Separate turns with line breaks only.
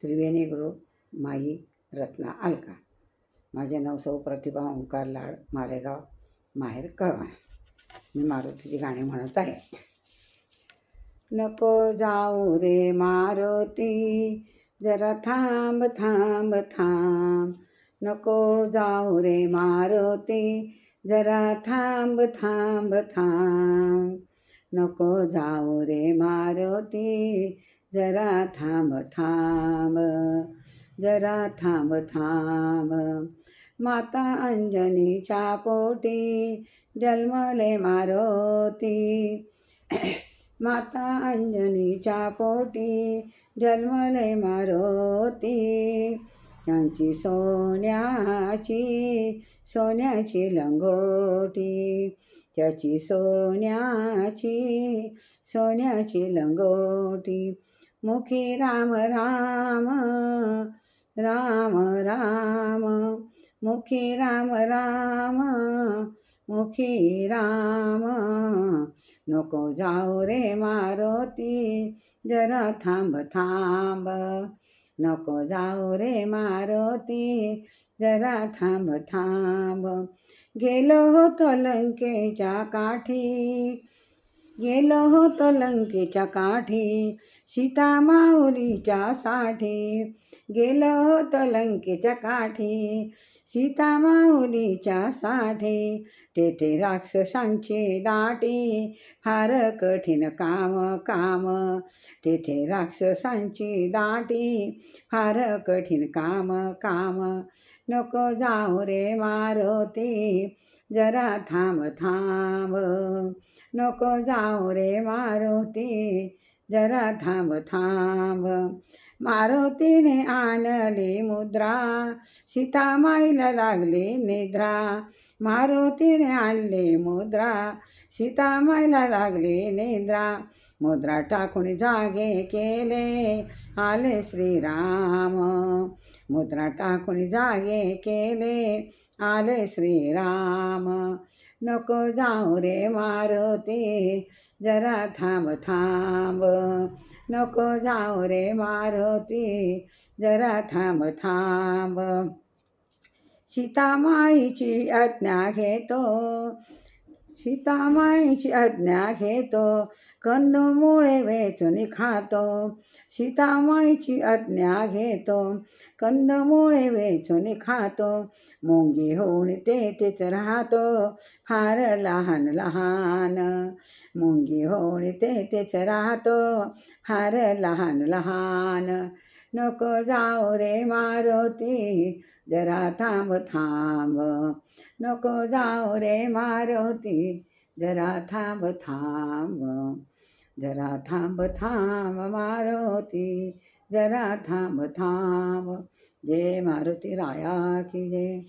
त्रिवेणी group माई रत्ना अलका. माझे नाव सौ प्रतिभा ओंकार लाड, मालेगाव, माहेर कळवण. मी मारुतीची गाणी म्हणत आहे. नको जाऊ रे मारुती, जरा थांब थांब थांब. नको जाऊ रे मारुती, जरा थांब थांब थांब. नको जाऊ रे मारुती, जरा थांब थांब, जरा थांब थांब. माता अंजनीच्या पोटी जन्मले मारुती. माता अंजनीच्या पोटी जन्मले मारुती. त्यांची सोन्याची लंगोटी, त्याची सोन्याची लंगोटी. मुखी राम राम राम राम, मुखी राम राम मुखी राम. नको जाऊ रे मारुती, जरा थांब थांब. नको जाऊ रे मारुती, जरा थांब थांब. गेलो होतो लंकेच्या काठी, गेलो होतो लंकेच्या काठी. सीता माऊलीच्या साठी, गेलो होतो लंकेच्या काठी. सीता माऊलीच्या साठी. तेथे राक्षसांची दाटी, फार कठीण काम. तेथे राक्षसांची दाटी, फार कठीण काम. नको जाऊ रे मारुती, जरा थांब थांब. नको जाऊ रे मारुती, जरा थांब थांब. मारुतीने आणली मुद्रा, सीतामाईला लागली निद्रा. मारुतीने आणली मुद्रा, सीतामाईला लागली निद्रा. मुद्रा टाकून जागे केले, आले श्रीराम. मुद्रा टाकून जागे केले, आले श्रीराम. नको जाऊ रे मारुती, जरा थांब थांब. नको जाऊ रे मारुती, जरा थांब थांब. सीतामाईची आज्ञा घेतो, सीतामाईची आज्ञा घेतो. कंदमुळे वेचून खातो, सीतामाईची आज्ञा घेतो. कंदमुळे वेचून खातो. मुंगी होऊन तेथेच राहतो, फार लहान लहान. मुंगी होऊन तेथेच राहतो, फार लहान लहान. नको जाऊ रे मारुती, जरा थांब थांब. नको जाऊ रे मारुती, जरा थांब थांब. जरा थांब थांब मारुती, जरा थांब थांब. जय मारुती राया की जय.